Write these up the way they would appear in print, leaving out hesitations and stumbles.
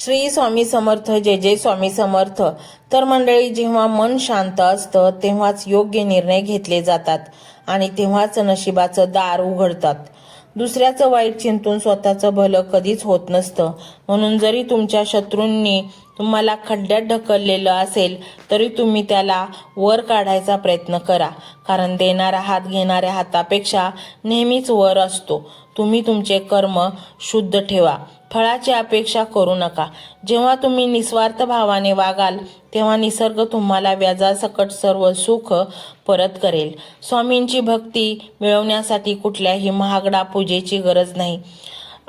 श्री स्वामी समर्थ. जय जय स्वामी समर्थ. तर मंडळी, जेव्हा मन शांत असतं तेव्हाच योग्य निर्णय घेतले जातात आणि तेव्हाच नशिबाचं दार उघडतात. दुसऱ्याचं वाईट चिंतून स्वतःचं भलं कधीच होत नसतं. म्हणून जरी तुमच्या शत्रूंनी तुम्हाला खड्ड्यात ढकललेलं असेल तरी तुम्ही त्याला वर काढायचा प्रयत्न करा, कारण देणारा हात घेणाऱ्या हातापेक्षा नेहमीच वर असतो. तुम्ही तुमचे कर्म शुद्ध ठेवा, फळाची अपेक्षा करू नका. जेव्हा तुम्ही निस्वार्थ भावाने वागाल तेव्हा निसर्ग तुम्हाला व्याजासकट सर्व सुख परत करेल. स्वामींची भक्ती मिळवण्यासाठी कुठल्याही महागडा पूजेची गरज नाही.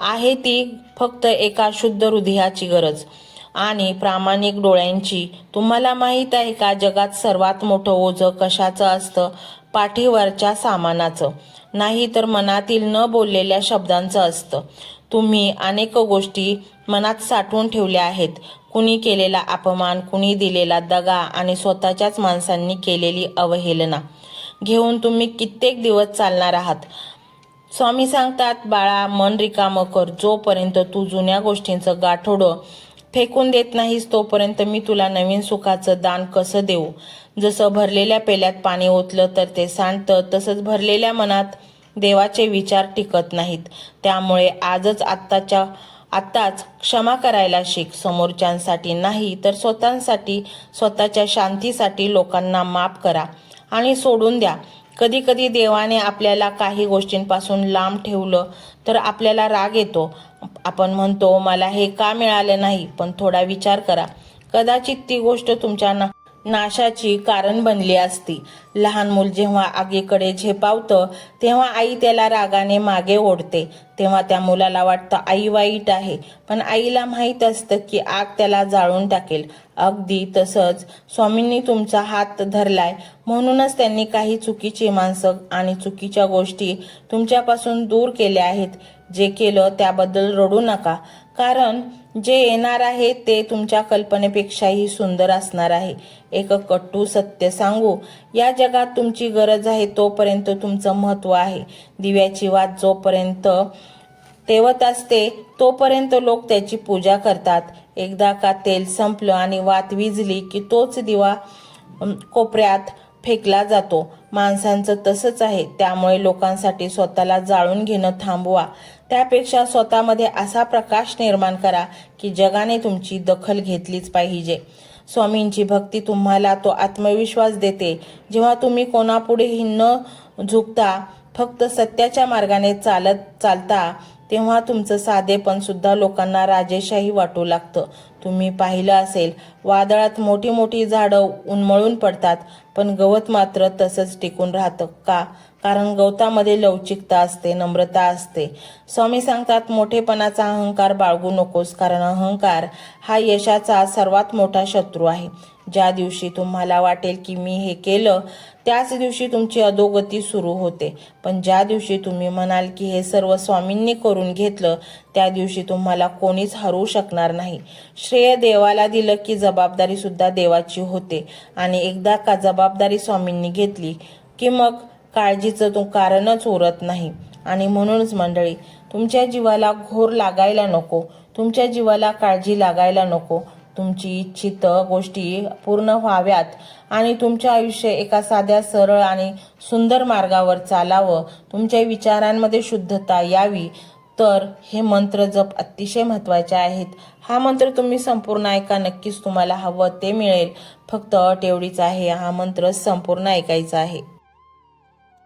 आहे ती फक्त एका शुद्ध हृदयाची गरज आणि प्रामाणिक डोळ्यांची. तुम्हाला माहीत आहे का, जगात सर्वात मोठं ओझं कशाचं असतं? पाठीवरच्या सामानाचं नाही, तर मनातील न बोललेल्या शब्दांचं असतं. तुम्ही अनेक गोष्टी मनात साठवून ठेवल्या आहेत. कुणी केलेला अपमान, कुणी दिलेला दगा आणि स्वतःच्याच माणसांनी केलेली अवहेलना घेऊन तुम्ही कित्येक दिवस चालणार आहात. स्वामी सांगतात, बाळा, मन रिकामं कर. जोपर्यंत तू जुन्या गोष्टींचं गाठोडं फेकून देत नाहीस तोपर्यंत मी तुला नवीन सुखाचं दान कसं देऊ? जसं भरलेल्या पेल्यात पाणी ओतलं तर ते सांडतं, तसंच भरलेल्या मनात देवाचे विचार टिकत नाहीत. त्यामुळे आत्ताच क्षमा करायला शिक. समोरच्यांसाठी नाही तर स्वतःसाठी, स्वतःच्या शांतीसाठी लोकांना माफ करा आणि सोडून द्या. कधी कधी देवाने आपल्याला काही गोष्टींपासून लांब ठेवलं तर आपल्याला राग येतो. आपण म्हणतो, मला हे का मिळालं नाही? पण थोडा विचार करा, कदाचित ती गोष्ट तुमच्या नाशाची कारण बनली असती. लहान मूल जेव्हा आगीकडे झेपावतं तेव्हा आई त्याला रागाने मागे ओढते. तेव्हा त्या मुलाला वाटतं आई वाईट आहे, पण आईला माहीत असतं की आग त्याला जाळून टाकेल. अगदी तसंच स्वामींनी तुमचा हात धरलाय म्हणूनच त्यांनी काही चुकीची माणसं आणि चुकीच्या गोष्टी तुमच्यापासून दूर केल्या आहेत. जे केलं त्याबद्दल रडू नका, कारण जे येणार आहे ते तुमच्या कल्पनेपेक्षाही सुंदर असणार आहे. एक कट्टू सत्य सांगू, या जगात तुमची गरज आहे तोपर्यंत तुमचं महत्त्व आहे. दिव्याची वात जोपर्यंत तेवत असते तोपर्यंत लोक त्याची पूजा करतात. एकदा का तेल संपलं आणि वात विझली की तोच दिवा कोपऱ्यात फेकला जातो. माणसांचं तसंच आहे. त्यामुळे लोकांसाठी स्वतःला जाळून घेणं थांबवा. त्यापेक्षा स्वतःमध्ये असा प्रकाश निर्माण करा की जगाने तुमची दखल घेतलीच पाहिजे. स्वामींची भक्ती तुम्हाला तो आत्मविश्वास देते. जेव्हा तुम्ही कोणापुढेही न झुकता फक्त सत्याच्या मार्गाने चालता तेव्हा तुमचं साधेपण सुद्धा लोकांना राजेशाही वाटू लागतं. तुम्ही पाहिलं असेल, वादळात मोठी मोठी झाडं उन्मळून पडतात, पण गवत मात्र तसंच टिकून राहतं. का? कारण गवतामध्ये लवचिकता असते, नम्रता असते. स्वामी सांगतात, मोठेपणाचा अहंकार बाळगू नकोस, कारण अहंकार हा यशाचा सर्वात मोठा शत्रू आहे. ज्या दिवशी तुम्हाला वाटेल की मी हे केलं त्याच दिवशी तुमची अधोगती सुरू होते. पण ज्या दिवशी तुम्ही म्हणाल की हे सर्व स्वामींनी करून घेतलं त्या दिवशी तुम्हाला कोणीच हरवू शकणार नाही. श्रेय देवाला दिलं की जबाबदारी सुद्धा देवाची होते आणि एकदा का जबाबदारी स्वामींनी घेतली की मग काळजीचं कारणच उरत नाही. आणि म्हणूनच मंडळी, तुमच्या जीवाला घोर लागायला नको, तुमच्या जीवाला काळजी लागायला नको. तुमची इच्छित गोष्टी पूर्ण व्हाव्यात आणि तुमचे आयुष्य एका साध्या, सरळ आणि सुंदर मार्गावर चालावं, तुमच्या विचारांमध्ये शुद्धता यावी, तर हे मंत्र जप अतिशय महत्त्वाचे आहेत. हा मंत्र तुम्ही संपूर्ण ऐका, नक्कीच तुम्हाला हवं ते मिळेल. फक्त अट एवढीच आहे, हा मंत्र संपूर्ण ऐकायचा आहे.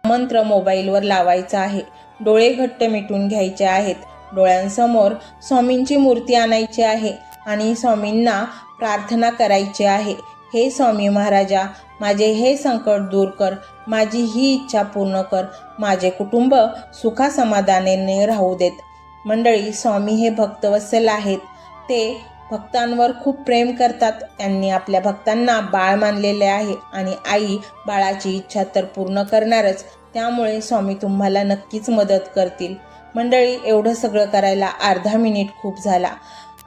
मंत्र मोबाईलवर लावायचा आहे. डोळे घट्ट मिटून घ्यायचे आहेत. डोळ्यांसमोर स्वामींची मूर्ती आणायची आहे आणि स्वामींना प्रार्थना करायची आहे. हे स्वामी महाराजा, माझे हे संकट दूर कर, माझी ही इच्छा पूर्ण कर, माझे कुटुंब सुखासमाधानाने राहू देत. मंडळी, स्वामी हे भक्तवत्सल आहेत. ते भक्तांवर खूप प्रेम करतात. त्यांनी आपल्या भक्तांना बाळ मानलेले आहे आणि आई बाळाची इच्छा तर पूर्ण करणारच. त्यामुळे स्वामी तुम्हाला नक्कीच मदत करतील. मंडळी, एवढं सगळं करायला अर्धा मिनिट खूप झाला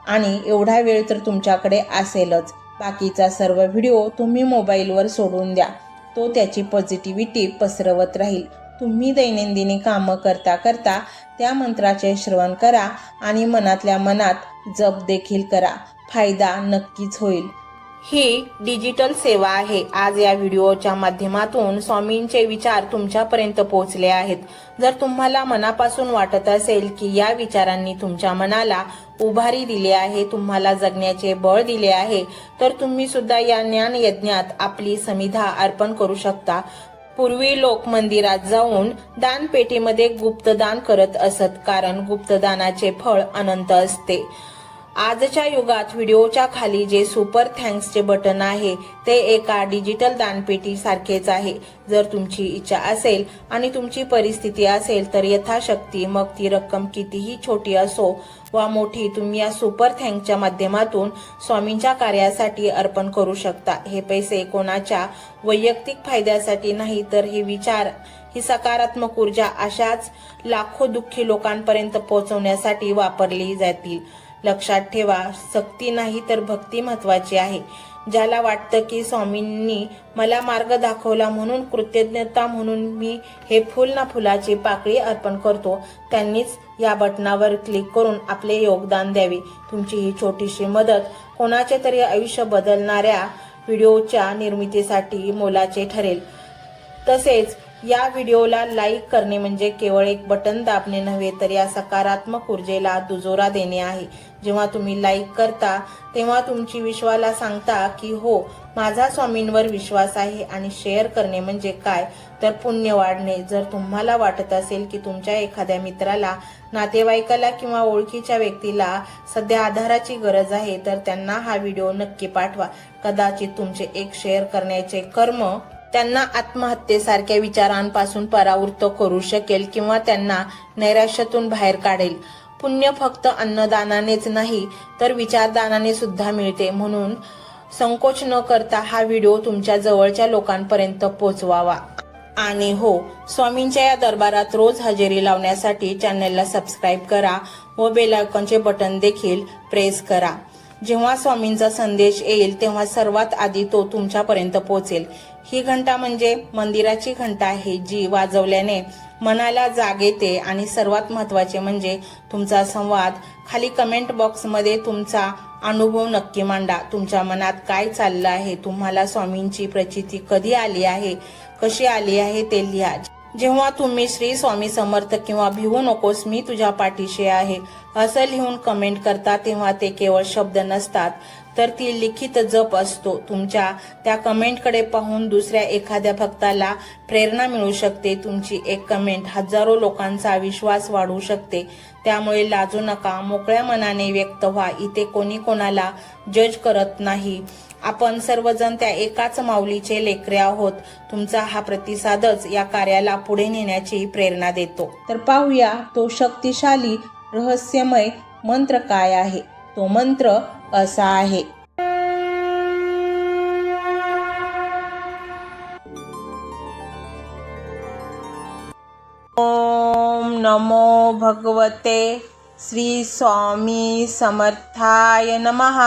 आणि एवढा वेळ तर तुमच्याकडे असेलच. बाकीचा सर्व व्हिडिओ तुम्ही मोबाईलवर सोडून द्या. तो त्याची पॉझिटिव्हिटी पसरवत राहील. तुम्ही दैनंदिनी कामं करता करता त्या मंत्राचे श्रवण करा आणि मनातल्या मनात जप देखील करा. फायदा नक्कीच होईल. ही डिजिटल सेवा आहे. आज या व्हिडिओच्या माध्यमातून स्वामींचे विचार तुमच्यापर्यंत पोहोचले आहेत. जर तुम्हाला मनापासून वाटत असेल की या विचारांनी तुमच्या मनाला उभारी दिली आहे, तुम्हाला जगण्याचे बळ दिले आहे, तर तुम्ही सुद्धा या ज्ञान यज्ञात आपली समिधा अर्पण करू शकता. पूर्वी लोक मंदिरात जाऊन दानपेटीमध्ये गुप्तदान करत असत, कारण गुप्तदानाचे फळ अनंत असते. आजच्या युगात व्हिडिओच्या खाली जे सुपर थँक्सचे बटन आहे ते एका डिजिटल दानपेटी सारखेच आहे. जर तुमची इच्छा असेल आणि तुमची परिस्थिती असेल तर यथाशक्ती, मग ती रक्कम कितीही छोटी असो वा मोठी, तुम्ही या सुपर थँक्सच्या माध्यमातून स्वामींच्या कार्यासाठी अर्पण करू शकता. हे पैसे कोणाच्या वैयक्तिक फायद्यासाठी नाही, तर हे विचार, ही सकारात्मक ऊर्जा अशाच लाखो दुःखी लोकांपर्यंत पोहोचवण्यासाठी वापरली जातील. लक्षात ठेवा, सक्ती नाही तर भक्ती महत्वाची आहे. ज्याला वाटतं की स्वामींनी मला मार्ग दाखवला म्हणून कृतज्ञता म्हणून मी हे फुल ना फुलाची पाकळी अर्पण करतो, त्यांनीच या बटनावर क्लिक करून आपले योगदान द्यावे. तुमची ही छोटीशी मदत कोणाचे तरी आयुष्य बदलणाऱ्या व्हिडिओच्या निर्मितीसाठी मोलाचे ठरेल. तसेच या व्हिडिओला लाईक करणे म्हणजे केवळ एक बटन दाबणे नव्हे, तर या सकारात्मक ऊर्जेला दुजोरा देणे आहे. जेव्हा तुम्ही लाईक करता तेव्हा तुमची विश्वाला सांगता की हो, माझा स्वामींवर विश्वास आहे. आणि शेअर करणे म्हणजे काय, तर पुण्य वाढणे. जर तुम्हाला वाटत असेल की तुमच्या एखाद्या मित्राला, नातेवाईकाला किंवा ओळखीच्या व्यक्तीला सध्या आधाराची गरज आहे, तर त्यांना हा व्हिडिओ नक्की पाठवा. कदाचित तुमचे एक शेअर करण्याचे कर्म त्यांना आत्महत्येसारख्या विचारांपासून परावृत्त करू शकेल किंवा त्यांना नैराश्यातून बाहेर काढेल. पुण्य फक्त अन्नदानानेच नाही तर विचारदानाने सुद्धा मिळते. म्हणून संकोच न करता हा व्हिडिओ तुमच्या जवळच्या लोकांपर्यंत पोहोचवावा. आणि हो, स्वामींच्या या दरबारात रोज हजेरी लावण्यासाठी चॅनलला सबस्क्राईब करा व बेल आयकॉनचे बटन देखील प्रेस करा. जेव्हा स्वामींचा संदेश येईल तेव्हा सर्वात आधी तो तुमच्यापर्यंत पोहोचेल. ही घंटा म्हणजे मंदिराची घंटा आहे, जी वाजवल्याने मनाला जाग येते. आणि सर्वात महत्त्वाचे म्हणजे तुमचा संवाद. खाली कमेंट बॉक्समध्ये तुमचा अनुभव नक्की मांडा. तुमच्या मनात काय चाललं आहे, तुम्हाला स्वामींची प्रचिती कधी आली आहे, कशी आली आहे ते लिहा. जेव्हा तुम्ही श्री स्वामी समर्थ किंवा भिवू नकोस मी तुझ्या पाठीशी आहे असं लिहून कमेंट करता, तेव्हा ते केवळ शब्द नसतात, तर ती लिखित जप असतो. तुमच्या त्या कमेंटकडे पाहून दुसऱ्या एखाद्या भक्ताला प्रेरणा मिळू शकते. तुमची एक कमेंट हजारो लोकांचा विश्वास वाढवू शकते. त्यामुळे लाजू नका, मोकळ्या मनाने व्यक्त व्हा. इथे कोणी कोणाला जज करत नाही. आपण सर्वजण त्या एकाच माऊलीचे लेकरे आहोत. तुमचा हा प्रतिसादच या कार्याला पुढे नेण्याची प्रेरणा देतो. तर पाहूया तो शक्तिशाली रहस्यमय मंत्र काय आहे. तो मंत्र असा आहे. ओम नमो भगवते श्री स्वामी समर्थाय नमः.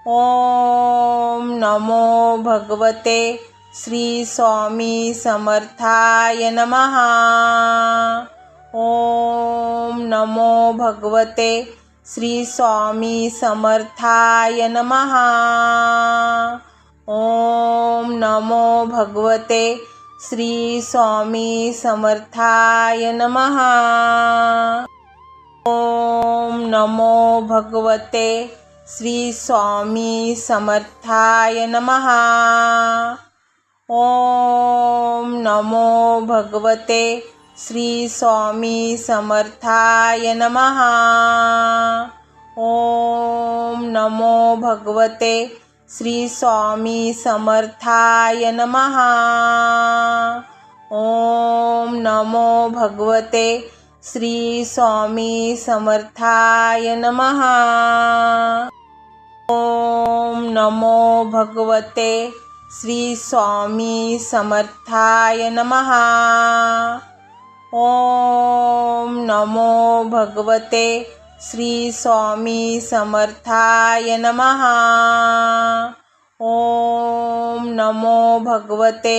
ओम नमो भगवते श्री स्वामी समर्थाय नमः. ओम नमो भगवते श्री स्वामी समर्थाय नमः. ओम नमो भगवते श्री स्वामी समर्थाय नमः. ओम नमो भगवते श्री स्वामी समर्थाय नमः. ओम नमो भगवते श्री स्वामी समर्थाय नमः. ओम नमो भगवते श्री स्वामी समर्थाय नमः. ओम नमो भगवते श्री स्वामी समर्थाय नमः. ओम नमो भगवते श्री स्वामी समर्थाय नमः. ओम नमो भगवते श्री स्वामी समर्थाय नमः. ओम नमो भगवते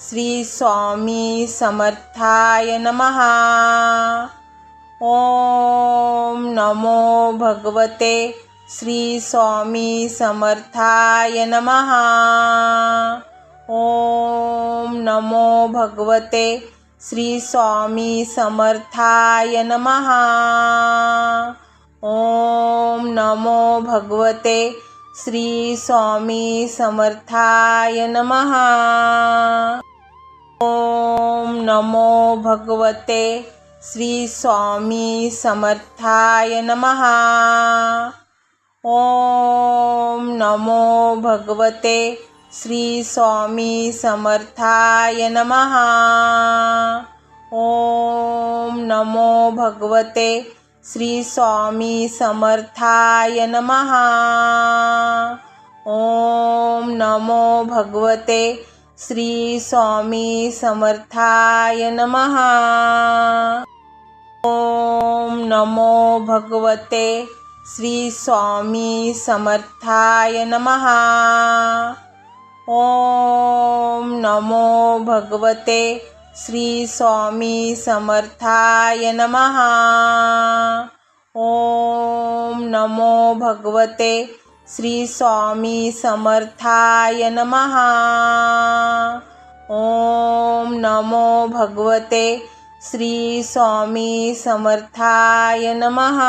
श्री स्वामी समर्थाय नमः। ओम नमो भगवते श्री स्वामी समर्थाय नमः। ओम नमो भगवते श्री स्वामी समर्थाय नमः। ओम नमो भगवते श्री स्वामी समर्थाय नमः। ओम नमो भगवते श्री स्वामी समर्थाय नमः। ओम नमो भगवते श्री स्वामी समर्थाय नमः। ओम नमो भगवते श्री स्वामी समर्थाय नमः। ओम नमो भगवते श्री स्वामी समर्थाय नमः। ओम नमो भगवते श्री स्वामी समर्थाय नमः। ओम नमो भगवते श्री स्वामी समर्थाय नमः। ओम नमो भगवते श्री स्वामी समर्थाय नमः। ओम नमो भगवते श्री स्वामी समर्थाय नमः।